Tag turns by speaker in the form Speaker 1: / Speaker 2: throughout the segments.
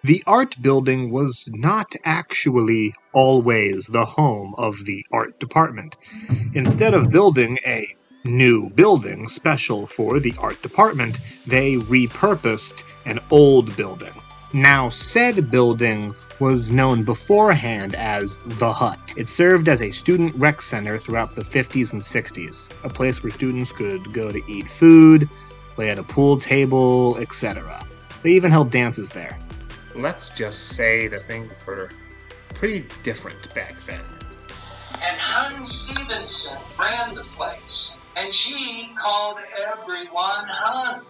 Speaker 1: The art building was not actually always the home of the art department. Instead of building a new building special for the art department, they repurposed an old building. Now, said building was known beforehand as the Hut. It served as a student rec center throughout the 50s and 60s, a place where students could go to eat food, play at a pool table, etc. They even held dances there. Let's just say the things were pretty different back then.
Speaker 2: And Hun Stevenson ran the place, and she called everyone Hun.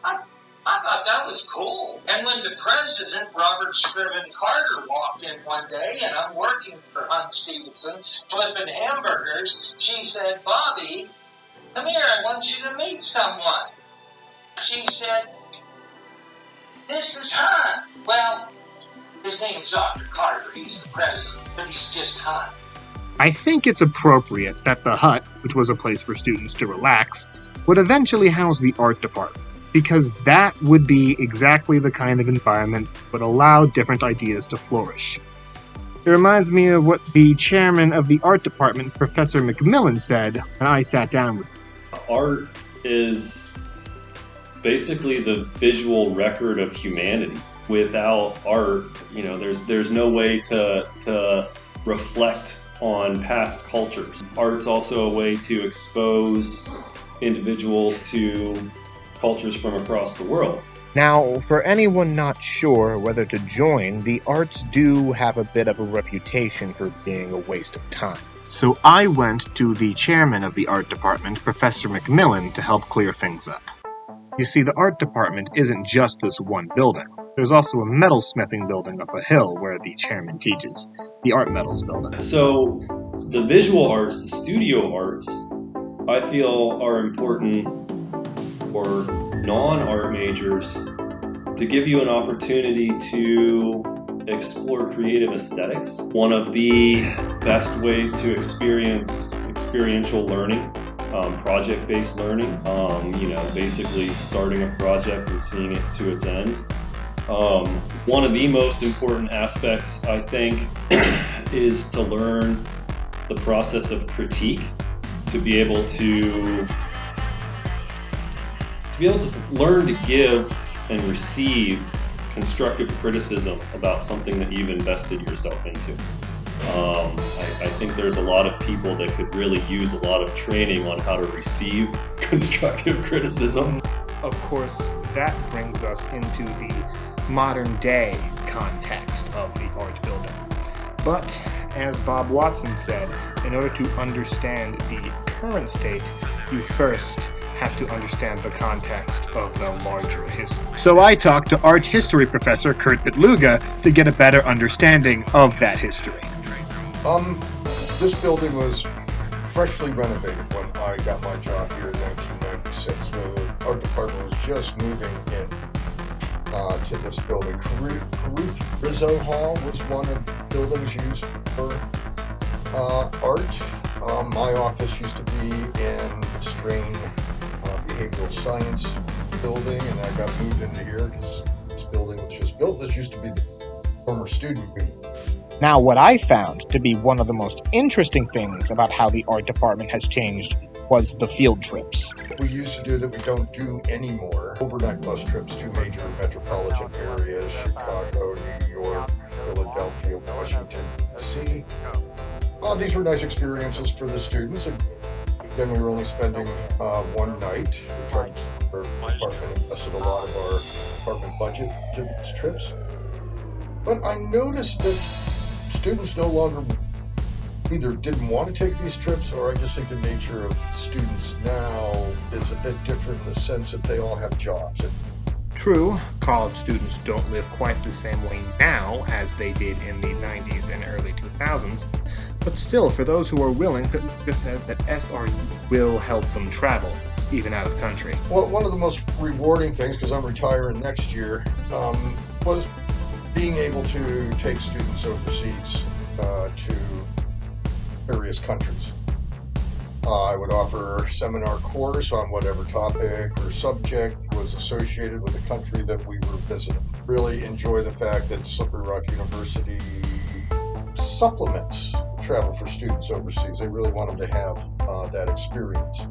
Speaker 2: I thought that was cool. And when the president, Robert Scriven Carter, walked in one day, and I'm working for Hun Stevenson, flipping hamburgers, she said, "Bobby, come here, I want you to meet someone." She said, "This is Hun." Well, his name's Dr. Carter. He's the president, but he's just Hun.
Speaker 1: I think it's appropriate that the Hut, which was a place for students to relax, would eventually house the art department, because that would be exactly the kind of environment that would allow different ideas to flourish. It reminds me of what the chairman of the art department, Professor McMillan, said when I sat down with him.
Speaker 3: Art is basically the visual record of humanity. Without art, there's no way to reflect on past cultures. Art's also a way to expose individuals to cultures from across the world.
Speaker 1: Now, for anyone not sure whether to join, the arts do have a bit of a reputation for being a waste of time. So I went to the chairman of the art department, Professor McMillan, to help clear things up. You see, the art department isn't just this one building. There's also a metalsmithing building up a hill where the chairman teaches, the art metals building.
Speaker 3: So the visual arts, the studio arts, I feel are important for non-art majors to give you an opportunity to explore creative aesthetics. One of the best ways to experience experiential learning, project-based learning, basically starting a project and seeing it to its end. One of the most important aspects, I think, is to learn the process of critique, to be able to learn to give and receive constructive criticism about something that you've invested yourself into. I think there's a lot of people that could really use a lot of training on how to receive constructive criticism.
Speaker 1: Of course, that brings us into the modern day context of the art building. But, as Bob Watson said, in order to understand the current state, you first have to understand the context of the larger history. So I talked to art history professor Kurt Bitluga to get a better understanding of that history.
Speaker 4: This building was freshly renovated when I got my job here in 1996. The art department was just moving in to this building. Caruth Rizzo Hall was one of the buildings used for art. My office used to be in Strain Behavioral Science building, and I got moved into here because this building was just built. This used to be the former student union.
Speaker 1: Now, what I found to be one of the most interesting things about how the art department has changed was the field trips.
Speaker 4: We used to do that we don't do anymore. Overnight bus trips to major metropolitan areas, Chicago, New York, Philadelphia, Washington, D.C. These were nice experiences for the students. Again, we were only spending one night. Our department invested a lot of our department budget to these trips. But I noticed that students no longer either didn't want to take these trips, or I just think the nature of students now is a bit different in the sense that they all have jobs.
Speaker 1: True, college students don't live quite the same way now as they did in the 90s and early 2000s, but still, for those who are willing, Bitluga says that SRU will help them travel, even out of country.
Speaker 4: Well, one of the most rewarding things, because I'm retiring next year, was being able to take students overseas to various countries. I would offer a seminar course on whatever topic or subject was associated with the country that we were visiting. really enjoy the fact that Slippery Rock University supplements travel for students overseas. They really want them to have that experience.